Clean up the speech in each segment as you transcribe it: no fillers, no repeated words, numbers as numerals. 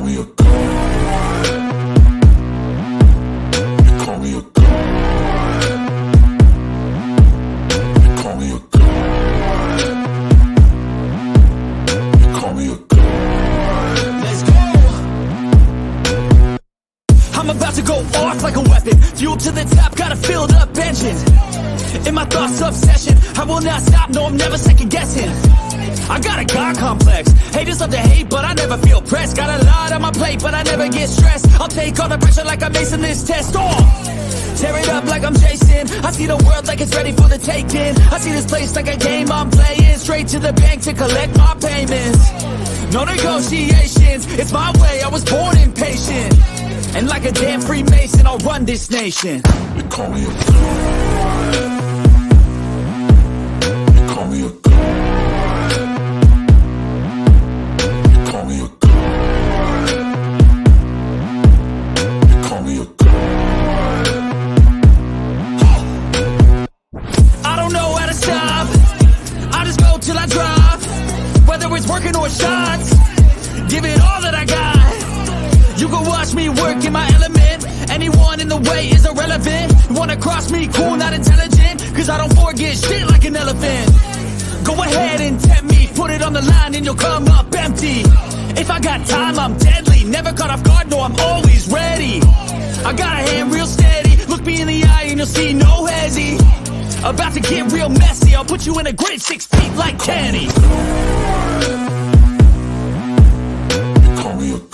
me a god. You call me a god. You call me a god. You call me a god. Let's go. I'm about to go off like a weapon. Fuel to the top, got a filled up engine. In my thoughts, obsession. I will not stop, no, I'm never second guessing. I got a God complex. Haters love to hate, but I never feel pressed. Got a lot on my plate, but I never get stressed. I'll take all the pressure like I'm acing this test. Tear it up like I'm Jason. I see the world like it's ready for the taking. I see this place like a game I'm playing. Straight to the bank to collect my payments. No negotiations, it's my way, I was born impatient. And like a damn Freemason, I'll run this nation. You call me a god. You call me a god. You call me a god. You call me a god. I don't know how to stop. I just go till I drop. Whether it's working or shots, give it all that I got. You can watch me work in my element. Anyone in the way is irrelevant. You wanna cross me, cool, not intelligent. Cause I don't forget shit like an elephant. Go ahead and tempt me. Put it on the line and you'll come up empty. If I got time, I'm deadly. Never caught off guard, no, I'm always ready. I got a hand real steady. Look me in the eye and you'll see no hezzy. About to get real messy. I'll put you in a grid 6 feet like Kenny. You call me a god.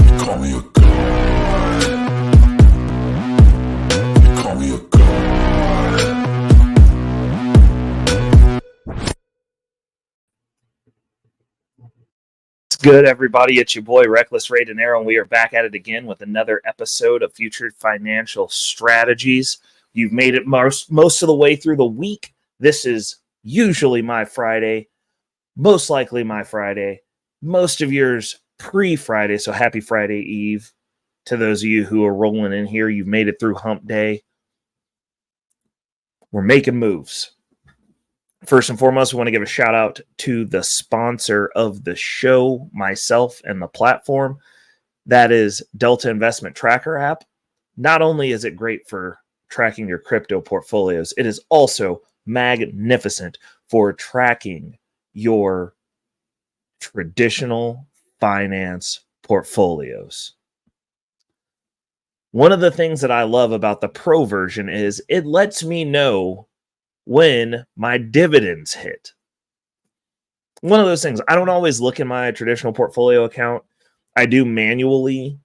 You call me a god. You call me a god. Good, everybody. It's your boy Reckless Ray Dinero, and we are back at it again with another episode of Future Financial Strategies. You've made it most of the way through the week. This is usually my Friday, most likely my Friday, most of yours pre-Friday, so happy Friday Eve to those of you who are rolling in here. You've made it through hump day. We're making moves. First and foremost, we want to give a shout out to the sponsor of the show, myself, and the platform. That is Delta Investment Tracker app. Not only is it great for tracking your crypto portfolios, it is also magnificent for tracking your traditional finance portfolios. One of the things that I love about the pro version is it lets me know when my dividends hit. One of those things, I don't always look in my traditional portfolio account. I do manually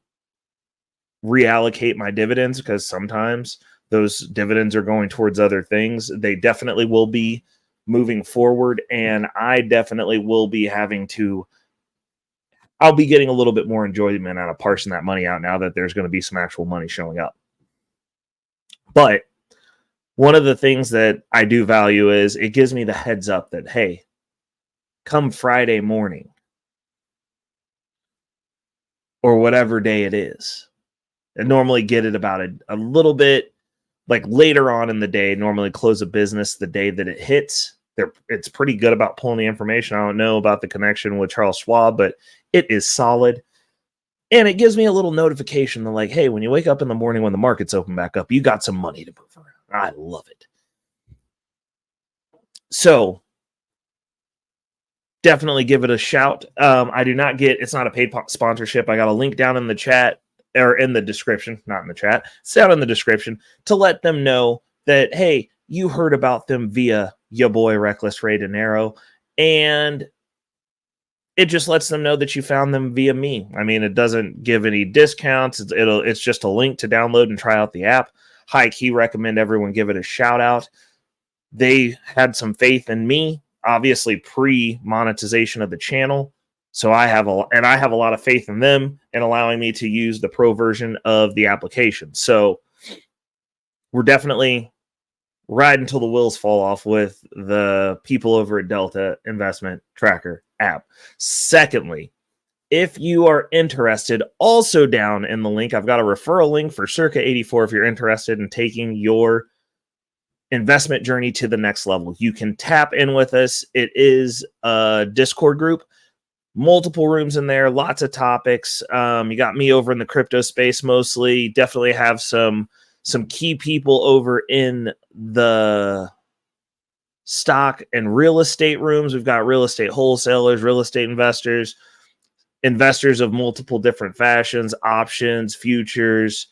reallocate my dividends because sometimes those dividends are going towards other things. They definitely will be moving forward, and I definitely will be I'll be getting a little bit more enjoyment out of parsing that money out now that there's going to be some actual money showing up. But one of the things that I do value is it gives me the heads up that, hey, come Friday morning or whatever day it is, I normally get it about a little bit like later on in the day, normally close a business the day that it hits. It's pretty good about pulling the information. I don't know about the connection with Charles Schwab, but it is solid. And it gives me a little notification that like, hey, when you wake up in the morning when the markets open back up, you got some money to move around. I love it. So definitely give it a shout. I do not get, it's not a paid sponsorship. I got a link down in the chat or in the description, not in the chat. It's down in the description to let them know that, hey, you heard about them via your boy Reckless Ray Dinero, and it just lets them know that you found them via me. I mean, it doesn't give any discounts. It's just a link to download and try out the app. High key recommend everyone give it a shout out. They had some faith in me, obviously pre-monetization of the channel. So I have a lot of faith in them and allowing me to use the pro version of the application. So we're definitely ride until the wheels fall off with the people over at Delta Investment Tracker app. Secondly, if you are interested, also down in the link, I've got a referral link for Circa 84 if you're interested in taking your investment journey to the next level. You can tap in with us. It is a Discord group. multiple rooms in there, lots of topics. You got me over in the crypto space mostly. Definitely have some key people over in the stock and real estate rooms. We've got real estate wholesalers, real estate investors, investors of multiple different fashions, options, futures,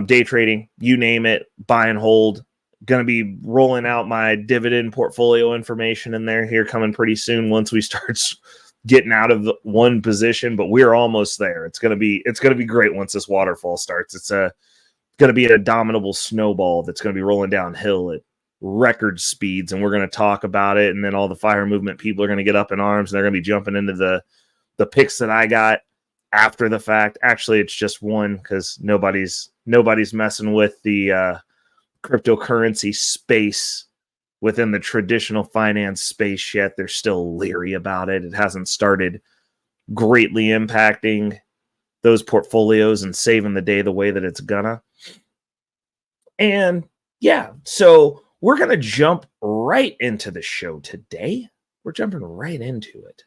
day trading, you name it, buy and hold. Going to be rolling out my dividend portfolio information in there here coming pretty soon once we start getting out of the one position, but we're almost there. It's going to be great once this waterfall starts. It's going to be a dominable snowball that's going to be rolling downhill at record speeds, and we're going to talk about it, and then all the fire movement people are going to get up in arms, and they're going to be jumping into the picks that I got after the fact. Actually, it's just one because nobody's messing with the cryptocurrency space within the traditional finance space yet. They're still leery about it. It hasn't started greatly impacting those portfolios and saving the day the way that it's gonna. And yeah, so we're going to jump right into the show today. We're jumping right into it.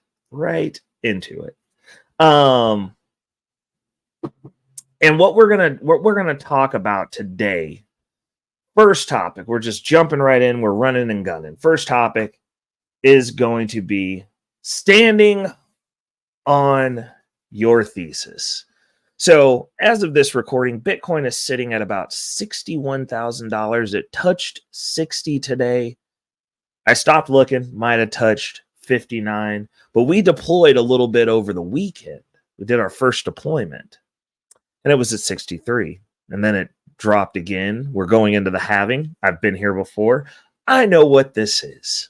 And what we're going to talk about today, first topic, we're just jumping right in. We're running and gunning. First topic is going to be standing on your thesis. So as of this recording, Bitcoin is sitting at about $61,000. It touched 60 today. I stopped looking, might have touched 59, but we deployed a little bit over the weekend. We did our first deployment and it was at 63, and then it dropped again. We're going into the halving. I've been here before. I know what this is.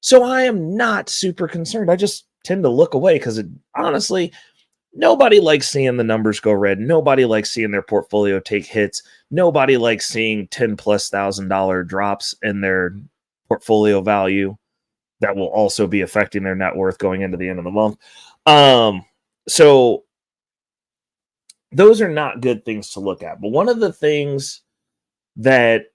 So I am not super concerned. I just tend to look away because honestly, nobody likes seeing the numbers go red. Nobody likes seeing their portfolio take hits. Nobody likes seeing $10,000+ drops in their portfolio value that will also be affecting their net worth going into the end of the month. So those are not good things to look at. But one of the things that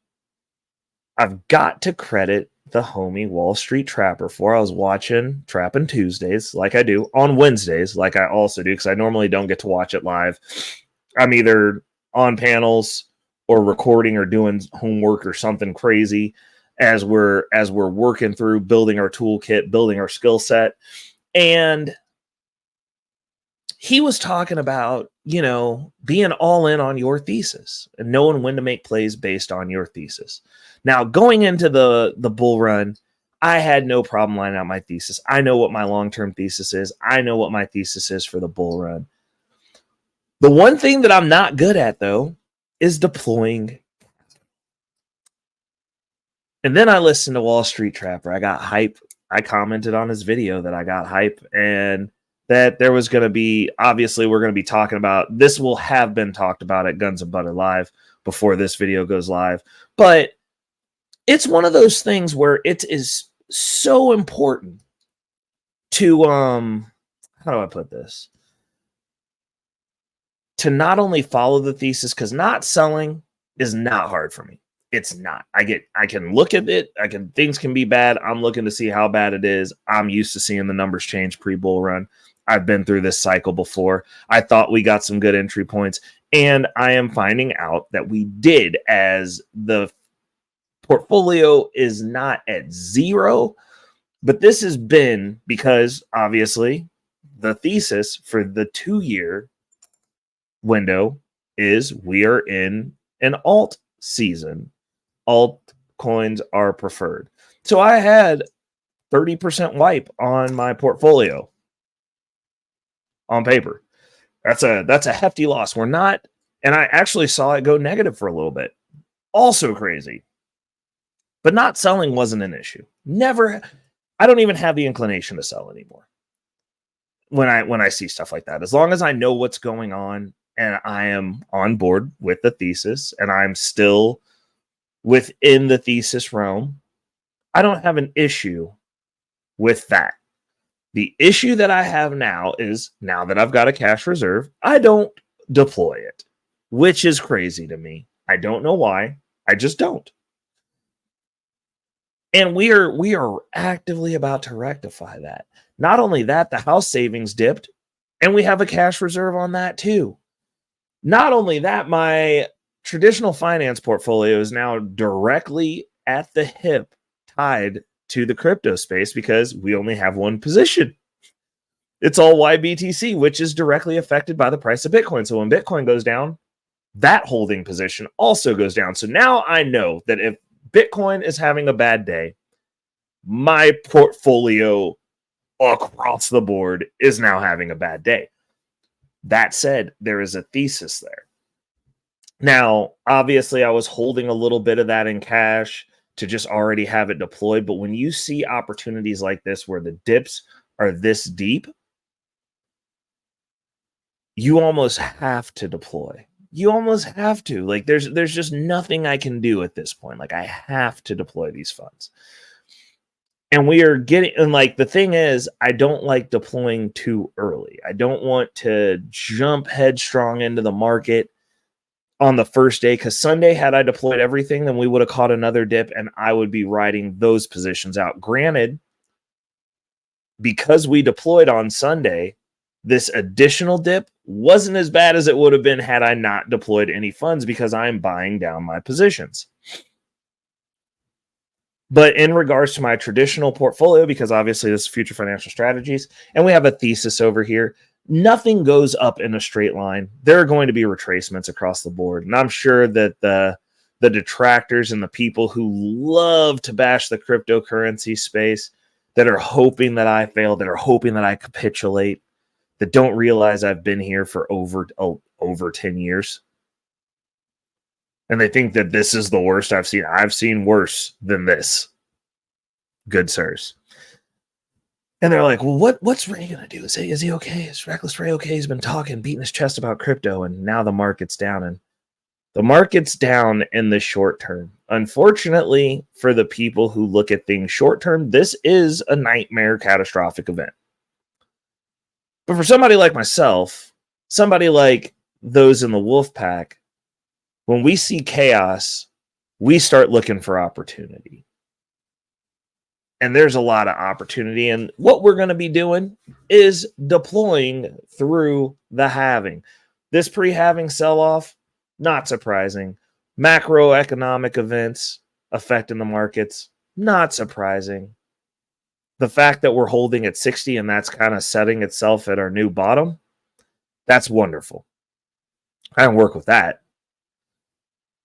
I've got to credit the homie Wall Street Trapper for, I was watching Trapping Tuesdays like I do on Wednesdays, like I also do, because I normally don't get to watch it live. I'm either on panels or recording or doing homework or something crazy as we're working through building our toolkit, building our skill set. And he was talking about, being all in on your thesis and knowing when to make plays based on your thesis. Now, going into the bull run, I had no problem lining out my thesis. I know what my long-term thesis is. I know what my thesis is for the bull run. The one thing that I'm not good at, though, is deploying. And then I listened to Wall Street Trapper. I got hype. I commented on his video that I got hype and that there was going to be, obviously, we're going to be talking about, this will have been talked about at Guns and Butter Live before this video goes live. But it's one of those things where it is so important to, how do I put this? To not only follow the thesis, because not selling is not hard for me. It's not. I can look at it. Things can be bad. I'm looking to see how bad it is. I'm used to seeing the numbers change pre-bull run. I've been through this cycle before. I thought we got some good entry points, and I am finding out that we did, as the portfolio is not at zero, but this has been because obviously the thesis for the 2-year window is we are in an alt season. Altcoins are preferred. So I had 30% wipe on my portfolio on paper. That's a hefty loss. We're not, and I actually saw it go negative for a little bit. Also crazy. But not selling wasn't an issue. Never. I don't even have the inclination to sell anymore when I see stuff like that. As long as I know what's going on and I am on board with the thesis and I'm still within the thesis realm, I don't have an issue with that. The issue that I have now is, now that I've got a cash reserve, I don't deploy it, which is crazy to me. I don't know why. I just don't. And we are actively about to rectify that. Not only that, the house savings dipped, and we have a cash reserve on that too. Not only that, my traditional finance portfolio is now directly at the hip tied to the crypto space because we only have one position. It's all YBTC, which is directly affected by the price of Bitcoin. So when Bitcoin goes down, that holding position also goes down. So now I know that if Bitcoin is having a bad day, my portfolio across the board is now having a bad day. That said, there is a thesis there. Now, obviously, I was holding a little bit of that in cash to just already have it deployed. But when you see opportunities like this where the dips are this deep, you almost have to deploy. You almost have to. Like, there's just nothing I can do at this point. Like, I have to deploy these funds. And we are getting, and like, the thing is, I don't like deploying too early. I don't want to jump headstrong into the market on the first day, because Sunday, had I deployed everything, then we would have caught another dip and I would be riding those positions out. Granted, because we deployed on Sunday, this additional dip wasn't as bad as it would have been had I not deployed any funds, because I'm buying down my positions. But in regards to my traditional portfolio, because obviously this is Future Financial Strategies, and we have a thesis over here, nothing goes up in a straight line. There are going to be retracements across the board. And I'm sure that the detractors and the people who love to bash the cryptocurrency space, that are hoping that I fail, that are hoping that I capitulate, that don't realize I've been here for over 10 years. And they think that this is the worst I've seen. I've seen worse than this, good sirs. And they're like, well, what's Ray going to do? Is he okay? Is Reckless Ray okay? He's been talking, beating his chest about crypto, and now the market's down. And the market's down in the short term. Unfortunately, for the people who look at things short term, this is a nightmare, catastrophic event. But for somebody like myself, somebody like those in the wolf pack, when we see chaos, we start looking for opportunity. And there's a lot of opportunity. And what we're going to be doing is deploying through the halving. This pre-halving sell-off, not surprising. Macroeconomic events affecting the markets, not surprising. The fact that we're holding at 60 and that's kind of setting itself at our new bottom, that's wonderful. I can work with that.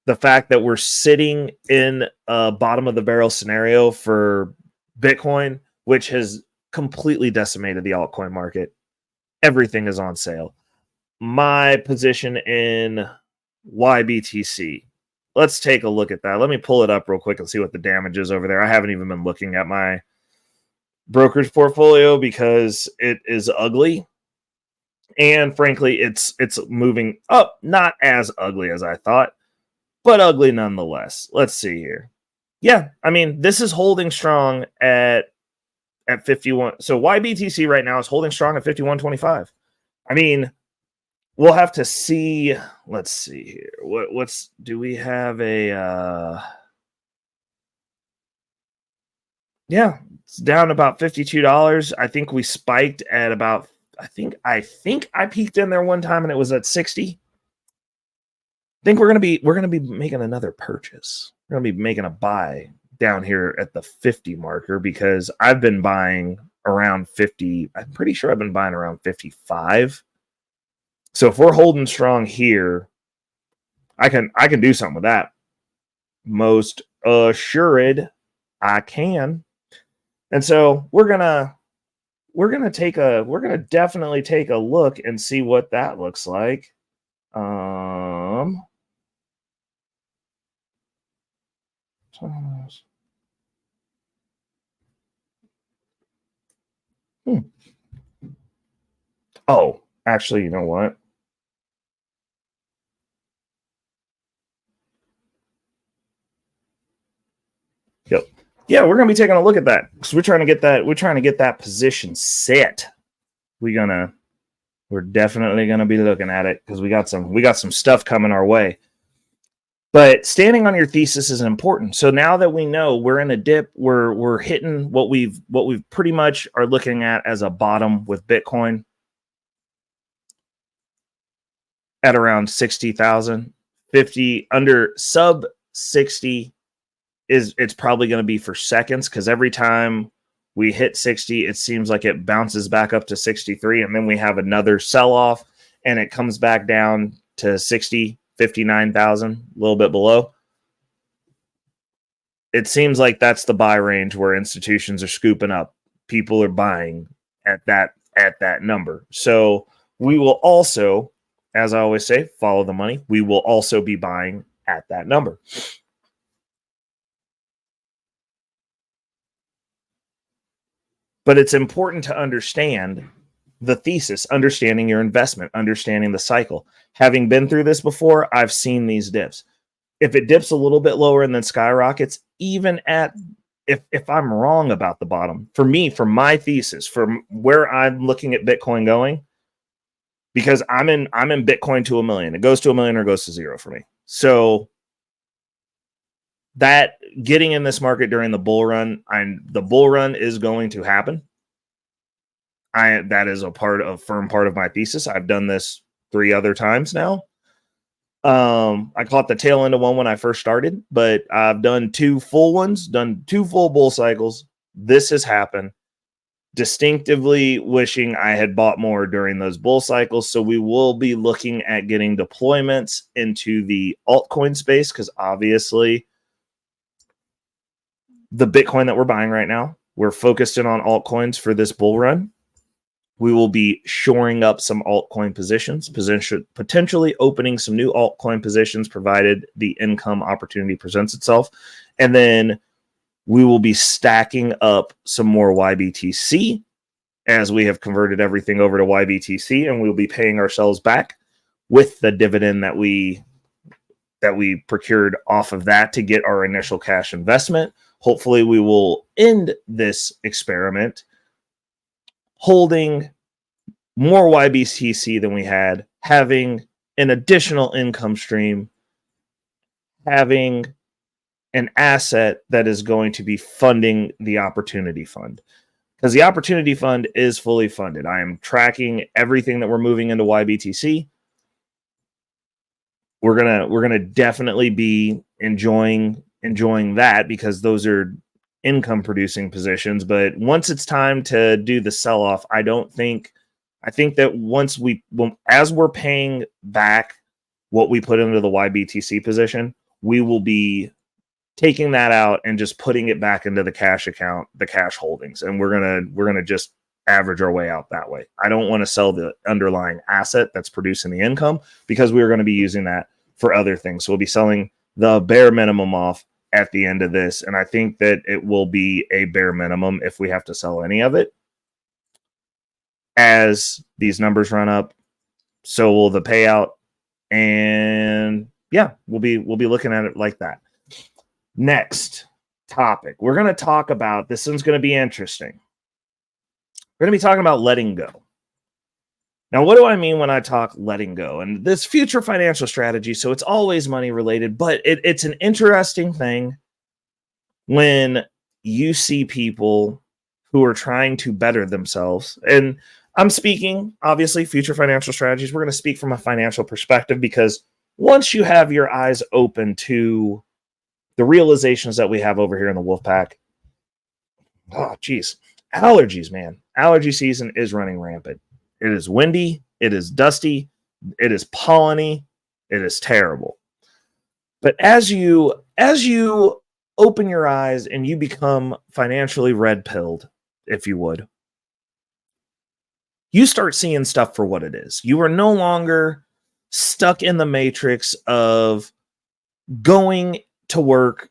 The fact that we're sitting in a bottom of the barrel scenario for Bitcoin, which has completely decimated the altcoin market. Everything is on sale. My position in YBTC. Let's take a look at that. Let me pull it up real quick and see what the damage is over there. I haven't even been looking at my brokerage portfolio because it is ugly. And frankly, it's moving up. Not as ugly as I thought, but ugly nonetheless. Let's see here. Yeah, I mean, this is holding strong at 51. So YBTC right now is holding strong at 51.25. I mean, we'll have to see. Let's see here. What's do we have a yeah, it's down about $52. I think we spiked at about I think I peaked in there one time and it was at 60. I think we're gonna be making another purchase. We're gonna be making a buy down here at the 50 marker because I've been buying around 50. I'm pretty sure I've been buying around 55. So if we're holding strong here, I can do something with that. Most assured I can. And so we're gonna definitely take a look and see what that looks like. Oh, actually, you know what? Yep. Yeah, we're gonna be taking a look at that because we're trying to get that position set. We're definitely gonna be looking at it because we got some stuff coming our way. But standing on your thesis is important. So now that we know we're in a dip, we're hitting what we've pretty much are looking at as a bottom with Bitcoin at around 60,000, 50 under sub 60 it's probably going to be for seconds, because every time we hit 60, it seems like it bounces back up to 63, and then we have another sell off and it comes back down to 60, 59,000, a little bit below. It seems like that's the buy range where institutions are scooping up. People are buying at that number. So we will also, as I always say, follow the money. We will also be buying at that number. But it's important to understand the thesis, understanding your investment, understanding the cycle. Having been through this before, I've seen these dips. If it dips a little bit lower and then skyrockets, even at if I'm wrong about the bottom, for me, for my thesis, from where I'm looking at Bitcoin going, because I'm in Bitcoin to $1 million. It goes to $1 million or goes to zero for me. So that getting in this market during the bull run, the bull run is going to happen. That is a firm part of my thesis. I've done this 3 other times now. I caught the tail end of one when I first started, but I've done 2 full ones, done 2 full bull cycles. This has happened. Distinctively wishing I had bought more during those bull cycles. So we will be looking at getting deployments into the altcoin space, because obviously the Bitcoin that we're buying right now, we're focused in on altcoins for this bull run. We will be shoring up some altcoin positions, potentially opening some new altcoin positions, provided the income opportunity presents itself. And then we will be stacking up some more YBTC, as we have converted everything over to YBTC, and we'll be paying ourselves back with the dividend that we procured off of that to get our initial cash investment. Hopefully we will end this experiment holding more YBTC than we had, having an additional income stream, having an asset that is going to be funding the opportunity fund, because the opportunity fund is fully funded. I am tracking everything that we're moving into YBTC. We're gonna definitely be enjoying that, because those are income producing positions. But once it's time to do the sell off, I think that as we're paying back what we put into the YBTC position, we will be taking that out and just putting it back into the cash account, the cash holdings, and we're gonna just average our way out that way. I don't want to sell the underlying asset that's producing the income, because we are going to be using that for other things. So we'll be selling the bare minimum off at the end of this, and I think that it will be a bare minimum if we have to sell any of it. As these numbers run up, so will the payout, and yeah, we'll be looking at it like that. Next topic, we're going to talk about, this one's going to be interesting. We're going to be talking about letting go. Now, what do I mean when I talk letting go? And this future financial strategy, so it's always money related, but it's an interesting thing when you see people who are trying to better themselves. And I'm speaking, obviously, future financial strategies. We're going to speak from a financial perspective, because once you have your eyes open to the realizations that we have over here in the Wolfpack, oh, geez, allergies, man. Allergy season is running rampant. It is windy. It is dusty. It is polleny. It is terrible. But as you open your eyes and you become financially red-pilled, if you would, you start seeing stuff for what it is. You are no longer stuck in the matrix of going to work,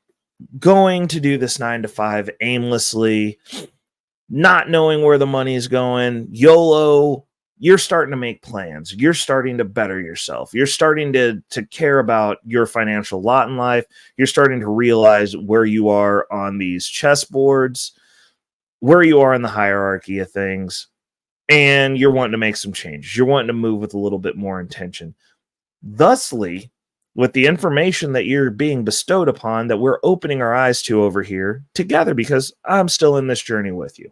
going to do this 9 to 5 aimlessly, not knowing where the money is going, YOLO. You're starting to make plans. You're starting to better yourself. You're starting to care about your financial lot in life. You're starting to realize where you are on these chessboards, where you are in the hierarchy of things, and you're wanting to make some changes. You're wanting to move with a little bit more intention. Thusly, with the information that you're being bestowed upon, that we're opening our eyes to over here together, because I'm still in this journey with you.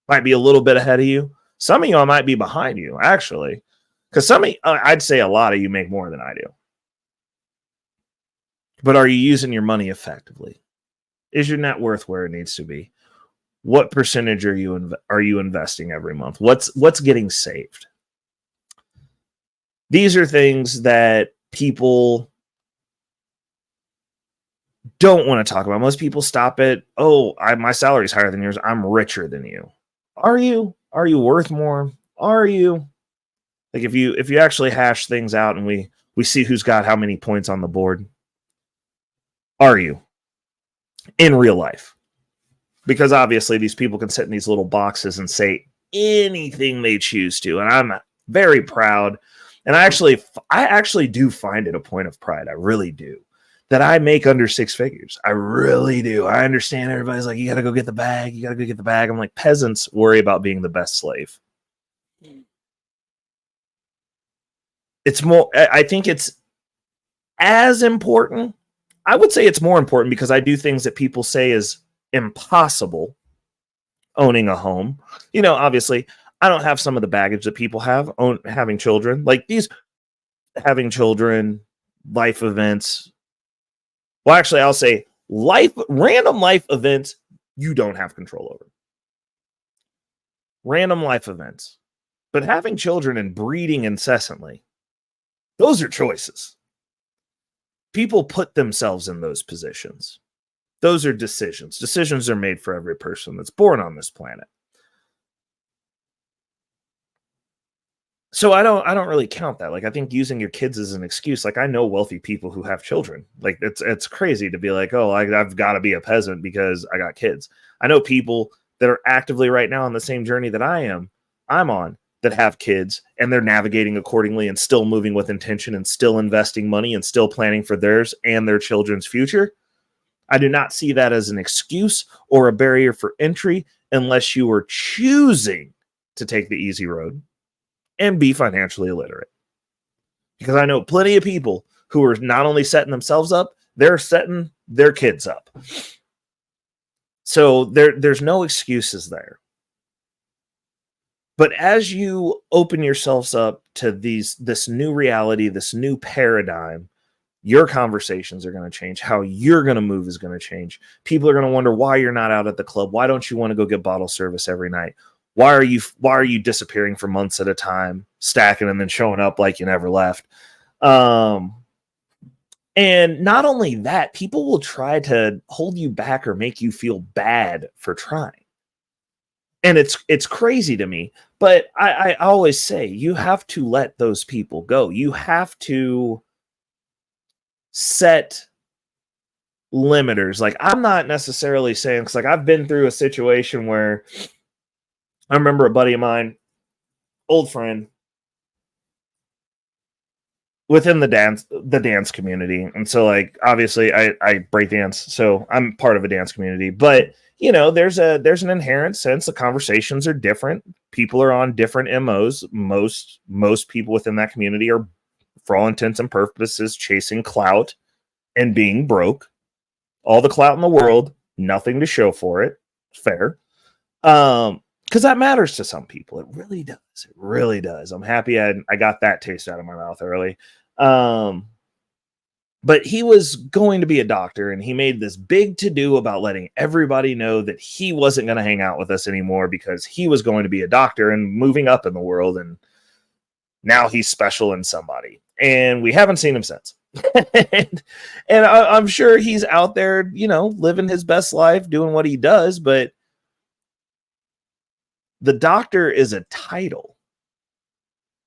Might be a little bit ahead of you. Some of y'all might be behind you, actually, because I'd say a lot of you make more than I do. But are you using your money effectively? Is your net worth where it needs to be? What percentage are you investing every month? What's getting saved? These are things that people don't want to talk about. Most people stop at, oh, my salary is higher than yours, I'm richer than you. Are you? Are you worth more? Are you? Like, if you actually hash things out and we see who's got how many points on the board, are you in real life? Because obviously these people can sit in these little boxes and say anything they choose to, and I'm very proud. And I actually do find it a point of pride. I really do. That I make under six figures. I really do. I understand everybody's like, you got to go get the bag. You got to go get the bag. I'm like, peasants worry about being the best slave. It's more, I think it's as important. I would say it's more important because I do things that people say is impossible. Owning a home. You know, obviously, I don't have some of the baggage that people have having children. Like these, having children, life events. Well, actually, I'll say random life events you don't have control over. Random life events. But having children and breeding incessantly, those are choices. People put themselves in those positions. Those are decisions. Decisions are made for every person that's born on this planet. So I don't really count that. Like, I think using your kids as an excuse. Like, I know wealthy people who have children. Like, it's crazy to be like, oh, I've got to be a peasant because I got kids. I know people that are actively right now on the same journey that I'm on, that have kids, and they're navigating accordingly and still moving with intention and still investing money and still planning for theirs and their children's future. I do not see that as an excuse or a barrier for entry unless you are choosing to take the easy road and be financially illiterate. Because I know plenty of people who are not only setting themselves up, they're setting their kids up. So there's no excuses there. But as you open yourselves up to this new reality, this new paradigm, your conversations are going to change. How you're going to move is going to change. People are going to wonder why you're not out at the club. Why don't you want to go get bottle service every night? Why are you disappearing for months at a time, stacking and then showing up like you never left? And not only that, people will try to hold you back or make you feel bad for trying. And it's crazy to me, but I always say you have to let those people go. You have to set limiters. Like, I'm not necessarily saying, because like I've been through a situation where I remember a buddy of mine, old friend, within the dance community. And so like obviously I break dance, so I'm part of a dance community, but you know, there's an inherent sense the conversations are different. People are on different MOs. Most people within that community are, for all intents and purposes, chasing clout and being broke. All the clout in the world, nothing to show for it. Fair. Because that matters to some people. It really does. It really does. I'm happy I got that taste out of my mouth early. But he was going to be a doctor, and he made this big to-do about letting everybody know that he wasn't going to hang out with us anymore because he was going to be a doctor and moving up in the world, and now he's special in somebody. And we haven't seen him since. and I'm sure he's out there, you know, living his best life, doing what he does, but the doctor is a title.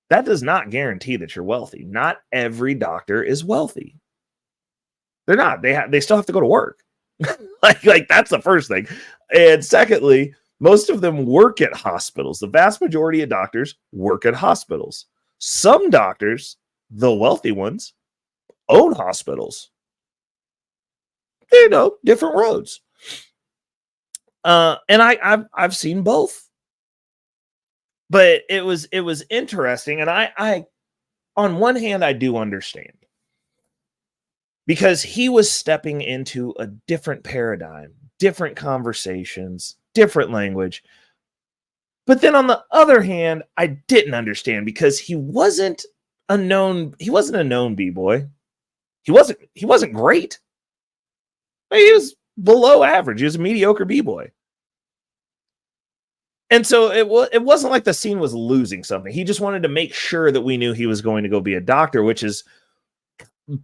That does not guarantee that you're wealthy. Not every doctor is wealthy. They're not. They still have to go to work. like that's the first thing. And secondly, most of them work at hospitals. The vast majority of doctors work at hospitals. Some doctors, the wealthy ones, own hospitals. You know, different roads. And I've seen both. But it was interesting, and I on one hand I do understand. because he was stepping into a different paradigm, different conversations, different language. But then on the other hand, I didn't understand because he wasn't a known b-boy. He wasn't great. He was below average. He was a mediocre b-boy. And so it wasn't like the scene was losing something. He just wanted to make sure that we knew he was going to go be a doctor, which is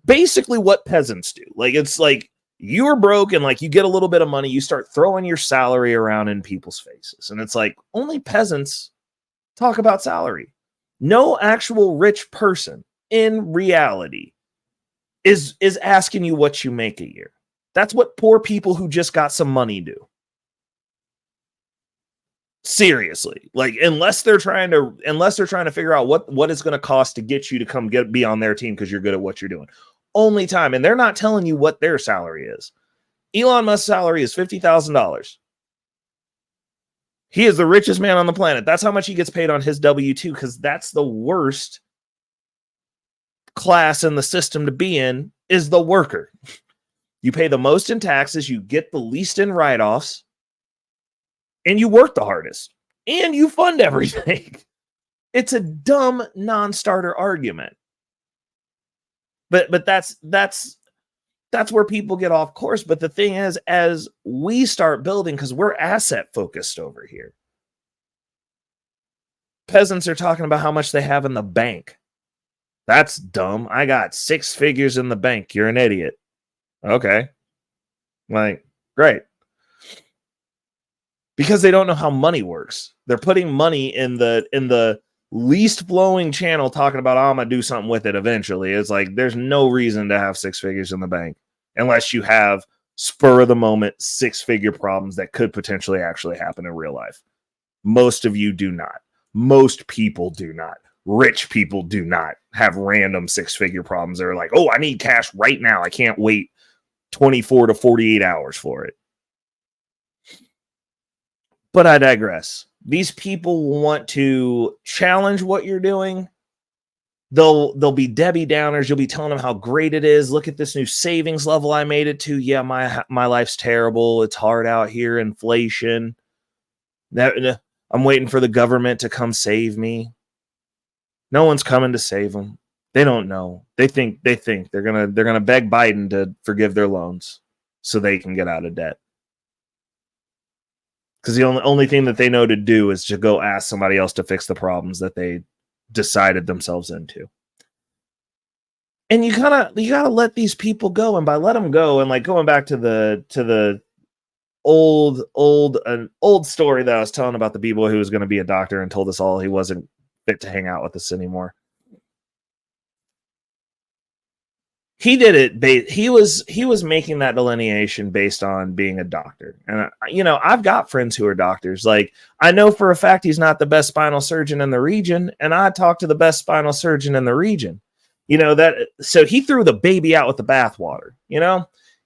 basically what peasants do. Like, it's like you're broke and like you get a little bit of money, you start throwing your salary around in people's faces. And it's like only peasants talk about salary. No actual rich person in reality is asking you what you make a year. That's what poor people who just got some money do. Seriously, like unless they're trying to figure out what it's going to cost to get you to come be on their team because you're good at what you're doing. Only time, and they're not telling you what their salary is. Elon Musk's salary is $50,000. He is the richest man on the planet. That's how much he gets paid on his W-2, because that's the worst class in the system to be in, is the worker. You pay the most in taxes, you get the least in write-offs, and you work the hardest, and you fund everything. It's a dumb non-starter argument. But that's where people get off course. But the thing is, as we start building, because we're asset focused over here, peasants are talking about how much they have in the bank. That's dumb. I got 6 figures in the bank. You're an idiot. Okay. Like, great. Because they don't know how money works. They're putting money in the least flowing channel, talking about, oh, I'm gonna do something with it eventually. It's like there's no reason to have 6 figures in the bank unless you have spur of the moment 6-figure problems that could potentially actually happen in real life. Most of you do not. Most people do not. Rich people do not have random 6-figure problems. They're like, oh, I need cash right now. I can't wait 24 to 48 hours for it. But I digress. These people want to challenge what you're doing. They'll be Debbie Downers. You'll be telling them how great it is. Look at this new savings level I made it to. Yeah, my life's terrible. It's hard out here. Inflation. I'm waiting for the government to come save me. No one's coming to save them. They don't know. They think they're gonna beg Biden to forgive their loans so they can get out of debt. Because the only thing that they know to do is to go ask somebody else to fix the problems that they decided themselves into. And you gotta let these people go. And by let them go, and like going back to the old story that I was telling about the b-boy who was going to be a doctor and told us all he wasn't fit to hang out with us anymore. He did it. He was making that delineation based on being a doctor. And, I've got friends who are doctors. Like, I know for a fact he's not the best spinal surgeon in the region. And I talked to the best spinal surgeon in the region. So he threw the baby out with the bathwater.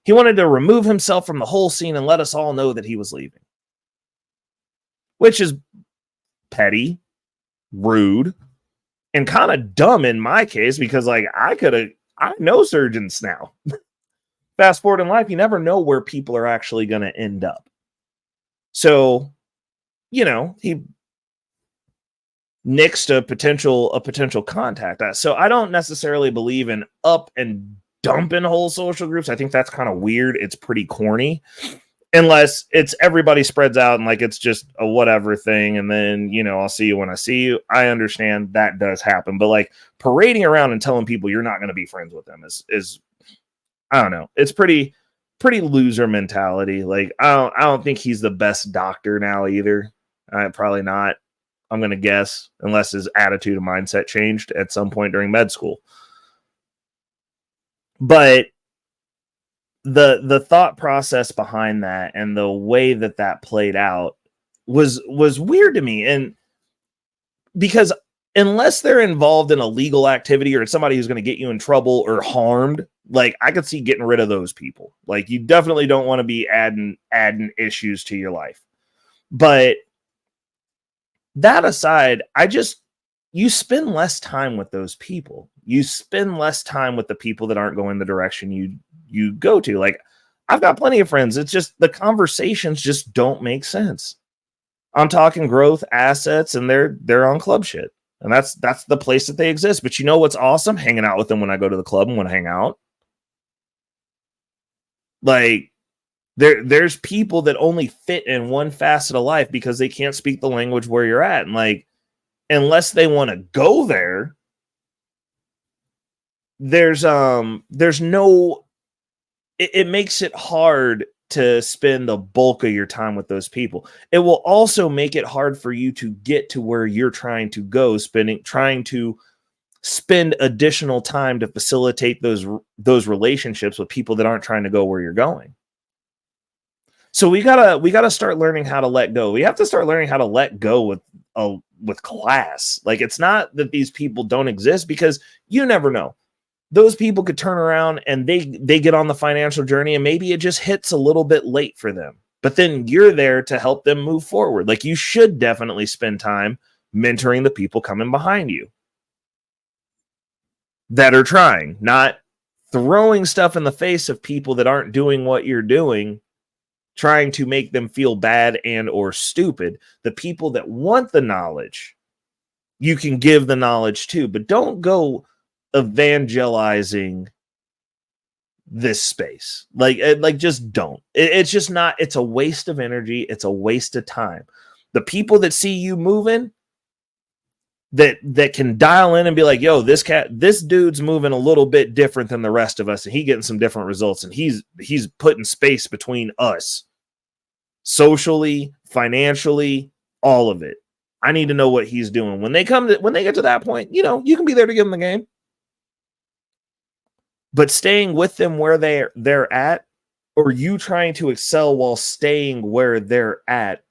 He wanted to remove himself from the whole scene and let us all know that he was leaving. Which is petty, rude, and kind of dumb in my case, because like I know surgeons now. Fast forward in life, you never know where people are actually going to end up. So, he nixed a potential contact. So I don't necessarily believe in up and dumping whole social groups. I think that's kind of weird. It's pretty corny. Unless it's everybody spreads out and like it's just a whatever thing, and then I'll see you when I see you. I understand that does happen, but like parading around and telling people you're not going to be friends with them is I don't know. It's pretty loser mentality. Like I don't think he's the best doctor now either. Probably not. I'm going to guess, unless his attitude and mindset changed at some point during med school. But the thought process behind that and the way that played out was weird to me. And because unless they're involved in a legal activity or it's somebody who's going to get you in trouble or harmed, like I could see getting rid of those people. Like you definitely don't want to be adding issues to your life. But that aside, you spend less time with those people. You spend less time with the people that aren't going the direction you go to. Like, I've got plenty of friends. It's just the conversations just don't make sense. I'm talking growth, assets, and they're on club shit. And that's the place that they exist. But you know what's awesome? Hanging out with them when I go to the club and want to hang out. Like, there's people that only fit in one facet of life because they can't speak the language where you're at. And like, unless they want to go there, there's no, it makes it hard to spend the bulk of your time with those people. It will also make it hard for you to get to where you're trying to go, trying to spend additional time to facilitate those relationships with people that aren't trying to go where you're going. So we gotta start learning how to let go. We have to start learning how to let go with class. Like, it's not that these people don't exist, because you never know. Those people could turn around and they get on the financial journey and maybe it just hits a little bit late for them. But then you're there to help them move forward. Like, you should definitely spend time mentoring the people coming behind you that are trying, not throwing stuff in the face of people that aren't doing what you're doing, trying to make them feel bad and or stupid. The people that want the knowledge, you can give the knowledge to, but don't go evangelizing this space. Like just don't. It's just not, it's a waste of energy. It's a waste of time. The people that see you moving, that can dial in and be like, yo, this dude's moving a little bit different than the rest of us, and he getting some different results, and he's putting space between us socially, financially, all of it. I need to know what he's doing. When they get to that point, you know, you can be there to give them the game. But staying with them where they're at, or you trying to excel while staying where they're at,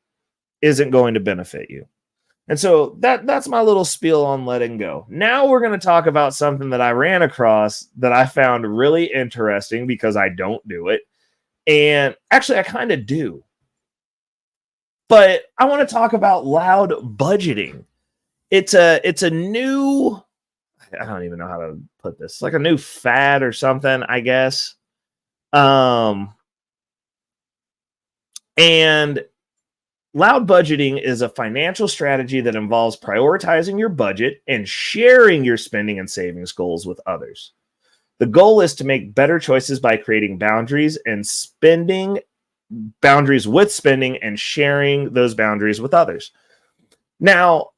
isn't going to benefit you. And so that's my little spiel on letting go. Now we're going to talk about something that I ran across that I found really interesting, because I don't do it. And actually, I kind of do. But I want to talk about loud budgeting. It's a new, I don't even know how to put this, like a new fad or something, I guess. And loud budgeting is a financial strategy that involves prioritizing your budget and sharing your spending and savings goals with others. The goal is to make better choices by creating boundaries with spending and sharing those boundaries with others. Now,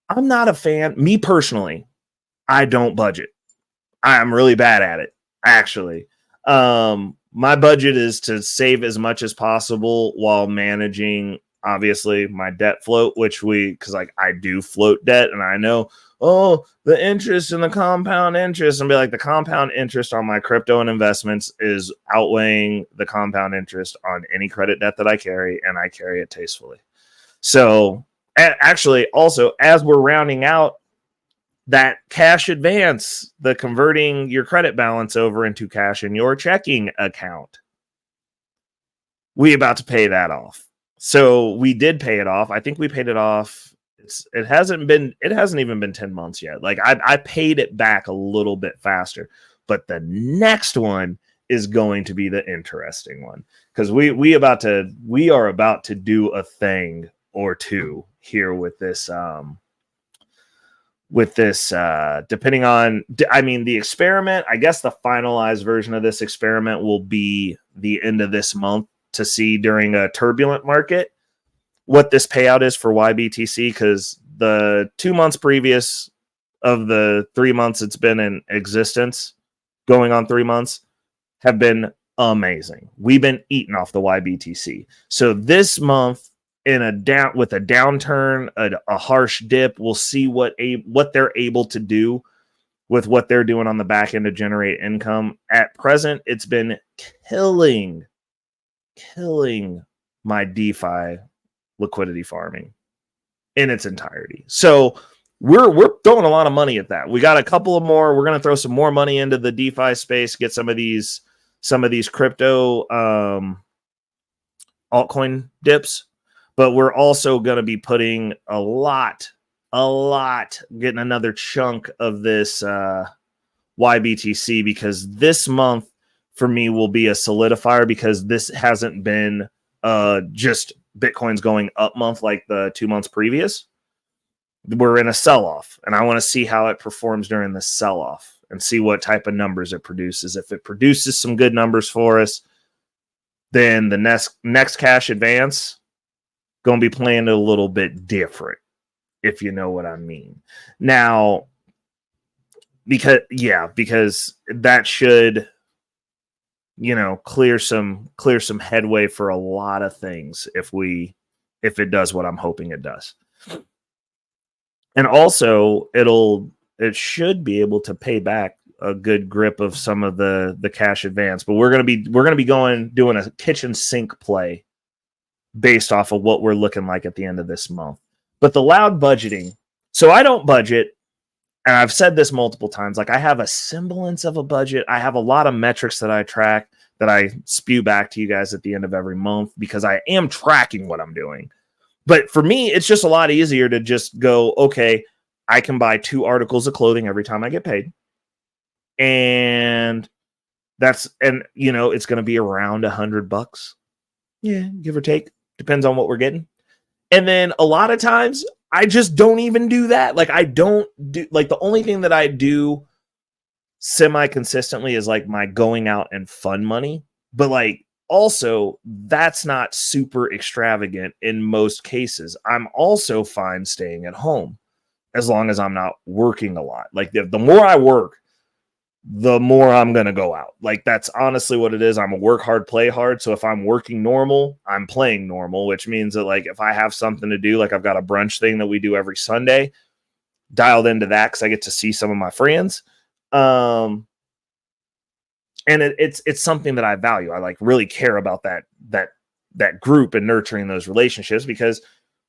I'm not a fan, me personally, I don't budget. I'm really bad at it, actually. My budget is to save as much as possible while managing, obviously, my debt float, because like I do float debt, and I know, the interest and the compound interest, and be like, the compound interest on my crypto and investments is outweighing the compound interest on any credit debt that I carry, and I carry it tastefully. So actually, also, as we're rounding out that cash advance, the converting your credit balance over into cash in your checking account, we about to pay that off. So we did pay it off. I think we paid it off. It hasn't even been 10 months yet. Like, I paid it back a little bit faster, but the next one is going to be the interesting one, because we are about to do a thing or two here with this depending on, I mean, the experiment, I guess the finalized version of this experiment will be the end of this month, to see during a turbulent market what this payout is for YBTC, because the 2 months previous of the 3 months it's been in existence, going on 3 months, have been amazing. We've been eating off the YBTC. So this month, with a downturn, a harsh dip, we'll see what they're able to do with what they're doing on the back end to generate income. At present, it's been killing my DeFi liquidity farming in its entirety. So we're throwing a lot of money at that. We got a couple of more. We're going to throw some more money into the DeFi space, get some of these crypto altcoin dips. But we're also going to be putting a lot getting another chunk of this YBTC, because this month for me will be a solidifier, because this hasn't been just Bitcoin's going up month like the 2 months previous. We're in a sell-off, and I want to see how it performs during the sell-off and see what type of numbers it produces. If it produces some good numbers for us, then the next cash advance going to be playing it a little bit different, if you know what I mean. Now, because that should, clear some headway for a lot of things if it does what I'm hoping it does. And also it should be able to pay back a good grip of some of the cash advance, but we're going to be doing a kitchen sink play based off of what we're looking like at the end of this month. But the loud budgeting, so I don't budget, and I've said this multiple times, like I have a semblance of a budget. I have a lot of metrics that I track that I spew back to you guys at the end of every month, because I am tracking what I'm doing. But for me, it's just a lot easier to just go, okay, I can buy 2 articles of clothing every time I get paid. And it's going to be around $100. Yeah, give or take. Depends on what we're getting. And then a lot of times I just don't even do that. Like I don't do, like the only thing that I do semi-consistently is like my going out and fun money. But like, also, that's not super extravagant in most cases. I'm also fine staying at home as long as I'm not working a lot. Like the more I work, the more I'm going to go out. Like that's honestly what it is. I'm a work hard, play hard. So if I'm working normal, I'm playing normal, which means that like if I have something to do, like I've got a brunch thing that we do every Sunday, dialed into that because I get to see some of my friends. And it's something that I value. I like really care about that group and nurturing those relationships, because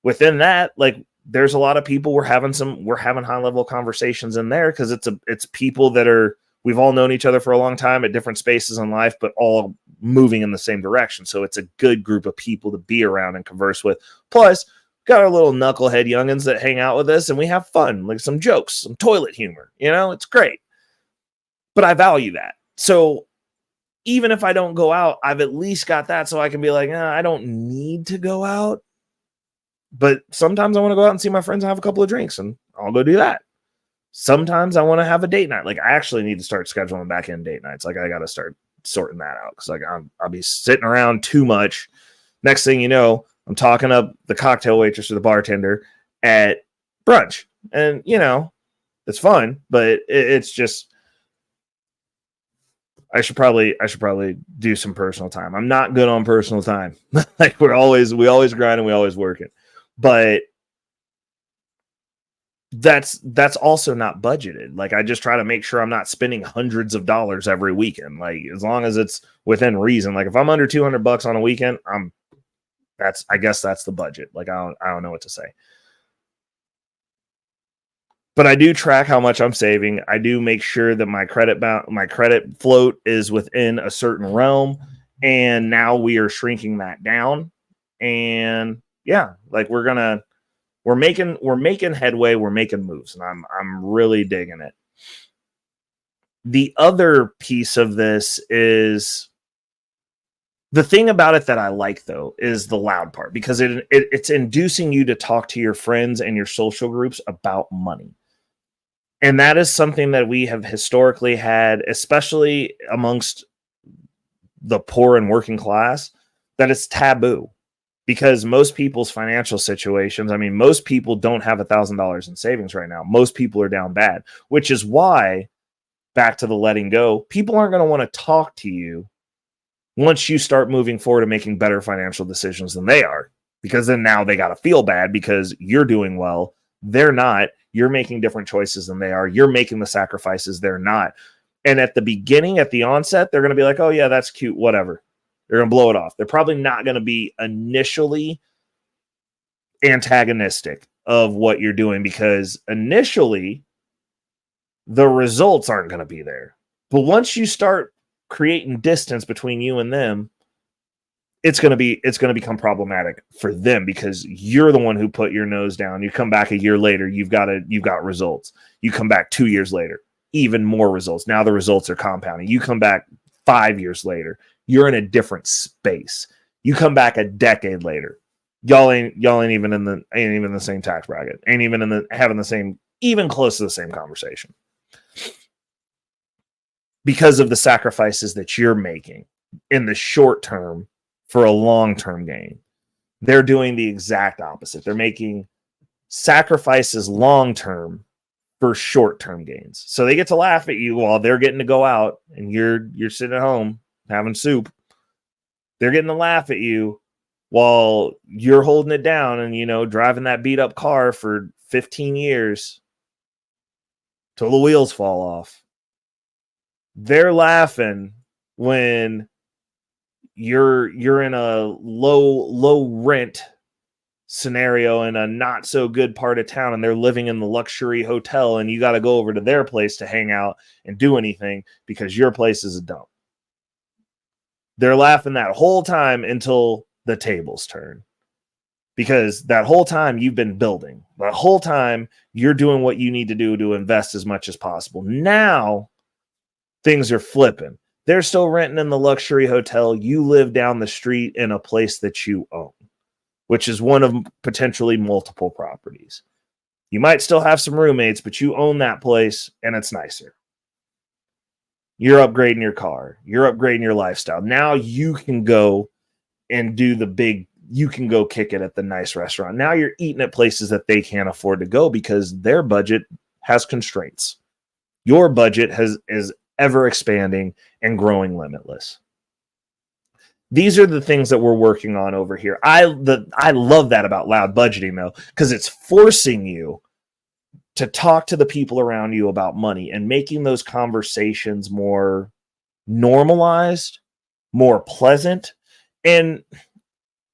within that, like there's a lot of people we're having high level conversations in there, because it's people that we've all known each other for a long time at different spaces in life, but all moving in the same direction. So it's a good group of people to be around and converse with. Plus, got our little knucklehead youngins that hang out with us, and we have fun, like some jokes, some toilet humor. It's great. But I value that. So even if I don't go out, I've at least got that, so I can be like, I don't need to go out. But sometimes I want to go out and see my friends and have a couple of drinks, and I'll go do that. Sometimes I want to have a date night. Like I actually need to start scheduling back in date nights. Like I got to start sorting that out, because like I'll be sitting around too much. Next thing you know, I'm talking up the cocktail waitress or the bartender at brunch, and it's fun, but it's just. I should probably do some personal time. I'm not good on personal time. Like we always grind and we always work it. But that's also not budgeted. Like I just try to make sure I'm not spending hundreds of dollars every weekend. Like as long as it's within reason. Like if I'm under $200 on a weekend, I guess that's the budget. Like I don't know what to say. But I do track how much I'm saving. I do make sure that my credit float is within a certain realm. And now we are shrinking that down. And yeah, like we're making headway. We're making moves, and I'm really digging it. The other piece of this is the thing about it that I like, though, is the loud part, because it's inducing you to talk to your friends and your social groups about money. And that is something that we have historically had, especially amongst the poor and working class, that it's taboo, because most people's financial situations, I mean, most people don't have $1,000 in savings right now. Most people are down bad, which is why, back to the letting go, people aren't going to want to talk to you once you start moving forward and making better financial decisions than they are, because then now they got to feel bad because you're doing well. They're not. You're making different choices than they are. You're making the sacrifices they're not. And at the beginning, at the onset, they're going to be like, oh yeah, that's cute, whatever. They're going to blow it off. They're probably not going to be initially antagonistic of what you're doing, because initially the results aren't going to be there. But once you start creating distance between you and them, it's going to become problematic for them because you're the one who put your nose down. You come back a year later, you've got results. You come back 2 years later, even more results. Now the results are compounding. You come back 5 years later, you're in a different space. You come back a decade later, y'all ain't even in the same tax bracket, ain't even having the same, even close to the same conversation because of the sacrifices that you're making in the short term for a long-term gain. They're doing the exact opposite. They're making sacrifices long-term for short-term gains. So they get to laugh at you while they're getting to go out and you're sitting at home having soup. They're getting to laugh at you while you're holding it down and, driving that beat up car for 15 years till the wheels fall off. They're laughing when you're in a low rent scenario in a not so good part of town and they're living in the luxury hotel and you got to go over to their place to hang out and do anything because your place is a dump. They're laughing that whole time until the tables turn. Because that whole time you've been building. The whole time you're doing what you need to do to invest as much as possible. Now things are flipping. They're still renting in the luxury hotel. You live down the street in a place that you own, which is one of potentially multiple properties. You might still have some roommates, but you own that place and it's nicer. You're upgrading your car. You're upgrading your lifestyle. Now you can go and you can go kick it at the nice restaurant. Now you're eating at places that they can't afford to go because their budget has constraints. Your budget is ever expanding and growing limitless. These are the things that we're working on over here. I love that about loud budgeting though, because it's forcing you to talk to the people around you about money and making those conversations more normalized, more pleasant. And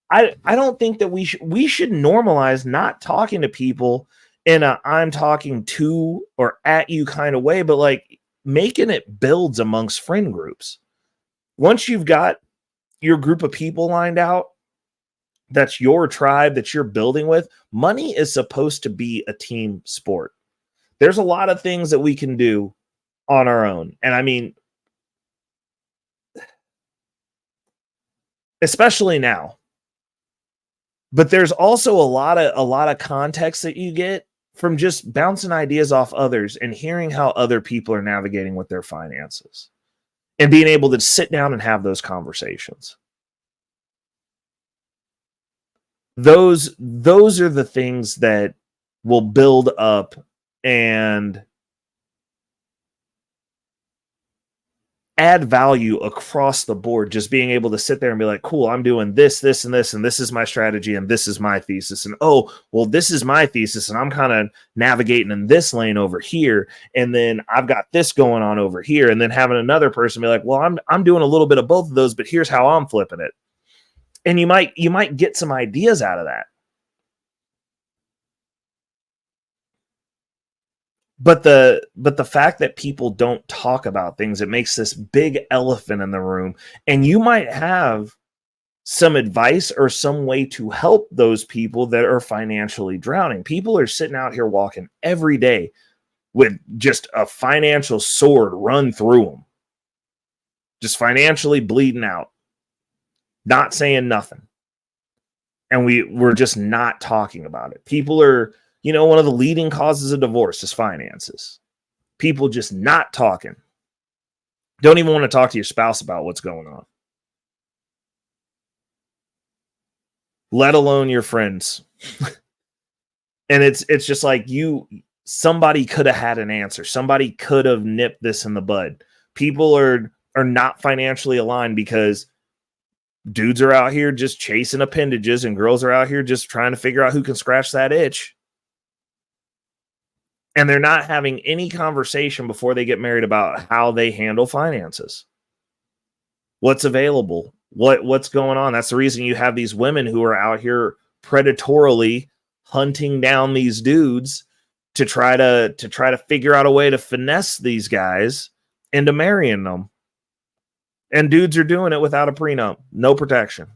I don't think that we should normalize not talking to people in a I'm talking to or at you kind of way, but like making it builds amongst friend groups. Once you've got your group of people lined out, that's your tribe that you're building with, money is supposed to be a team sport. There's a lot of things that we can do on our own. And I mean, especially now. But there's also a lot of context that you get from just bouncing ideas off others and hearing how other people are navigating with their finances and being able to sit down and have those conversations. Those are the things that will build up and add value across the board. Just being able to sit there and be like, cool, I'm doing this, this, and this, and this is my strategy, and this is my thesis. And oh, well, this is my thesis, and I'm kind of navigating in this lane over here, and then I've got this going on over here, and then having another person be like, well, I'm doing a little bit of both of those, but here's how I'm flipping it. And you might get some ideas out of that. But the fact that people don't talk about things, it makes this big elephant in the room. And you might have some advice or some way to help those people that are financially drowning. People are sitting out here walking every day with just a financial sword run through them, just financially bleeding out, not saying nothing. And we're just not talking about it. People are, one of the leading causes of divorce is finances. People just not talking. Don't even want to talk to your spouse about what's going on. Let alone your friends. And it's just like somebody could have had an answer. Somebody could have nipped this in the bud. People are not financially aligned because dudes are out here just chasing appendages and girls are out here just trying to figure out who can scratch that itch. And they're not having any conversation before they get married about how they handle finances. What's available? What's going on? That's the reason you have these women who are out here predatorily hunting down these dudes to try to figure out a way to finesse these guys into marrying them. And dudes are doing it without a prenup, no protection.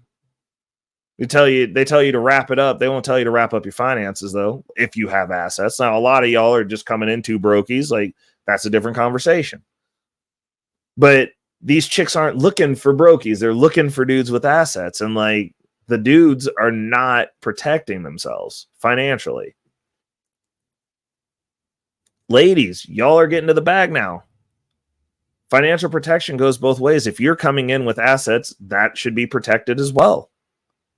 They tell you to wrap it up. They won't tell you to wrap up your finances though, if you have assets. Now, a lot of y'all are just coming into brokies. Like, that's a different conversation. But these chicks aren't looking for brokies. They're looking for dudes with assets. And like, the dudes are not protecting themselves financially. Ladies, y'all are getting to the bag now. Financial protection goes both ways. If you're coming in with assets, that should be protected as well.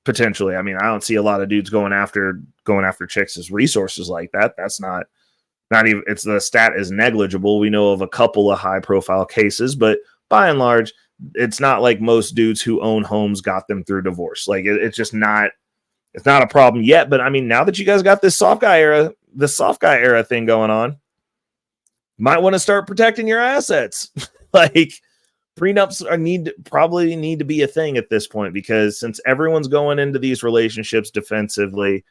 Potentially. I mean, I don't see a lot of dudes going after chicks as resources like that. That's not even, it's, the stat is negligible. We know of a couple of high profile cases, but by and large, it's not like most dudes who own homes got them through divorce. Like, it's just not, it's not a problem yet. But I mean, now that you guys got this soft guy era thing going on, might want to start protecting your assets. Like, prenups probably need to be a thing at this point, because since everyone's going into these relationships defensively,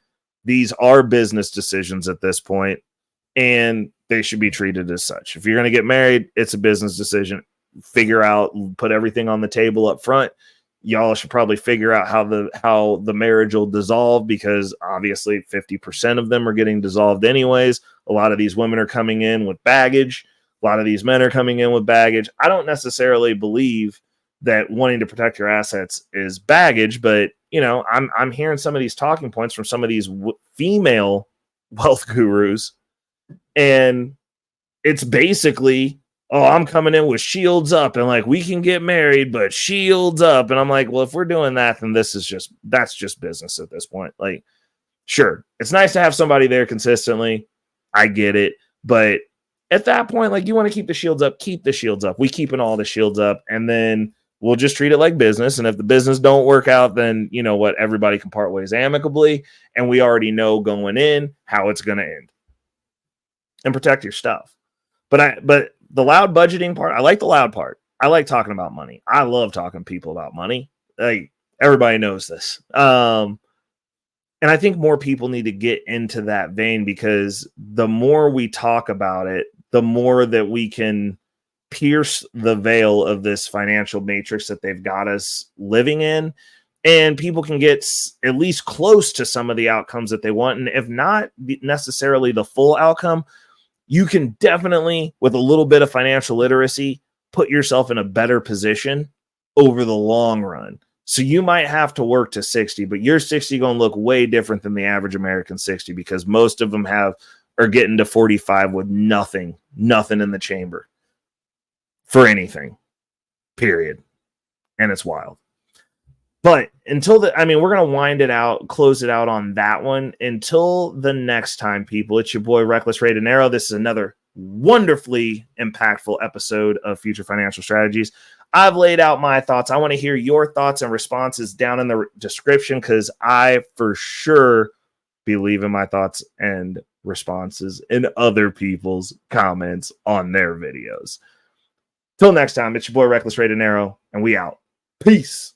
these are business decisions at this point, and they should be treated as such. If you're going to get married, it's a business decision. Figure out, put everything on the table up front. Y'all should probably figure out how the marriage will dissolve, because obviously 50% of them are getting dissolved anyways. A lot of these women are coming in with baggage. A lot of these men are coming in with baggage. I don't necessarily believe that wanting to protect your assets is baggage, but you know, I'm hearing some of these talking points from some of these female wealth gurus, and it's basically, oh, I'm coming in with shields up and like, we can get married, but shields up. And I'm like, well, if we're doing that, then that's just business at this point. Like, sure, it's nice to have somebody there consistently. I get it. But at that point, like, you want to keep the shields up, keep the shields up. We keeping all the shields up, and then we'll just treat it like business. And if the business don't work out, then you know what, everybody can part ways amicably. And we already know going in how it's going to end. And protect your stuff. But the loud budgeting part, I like the loud part. I like talking about money. I love talking to people about money. Like, everybody knows this. And I think more people need to get into that vein, because the more we talk about it, the more that we can pierce the veil of this financial matrix that they've got us living in, and people can get at least close to some of the outcomes that they want. And if not necessarily the full outcome, you can definitely, with a little bit of financial literacy, put yourself in a better position over the long run. So you might have to work to 60, but your 60 going to look way different than the average American 60, because most of them are getting to 45 with nothing in the chamber for anything, period. And it's wild. But until we're going to close it out on that one. Until the next time, people, it's your boy, Reckless Ray Dinero. This is another wonderfully impactful episode of Future Financial Strategies. I've laid out my thoughts. I want to hear your thoughts and responses down in the description, because I for sure be leaving my thoughts and responses in other people's comments on their videos. Till next time, it's your boy, Reckless Ray Dinero, and we out. Peace.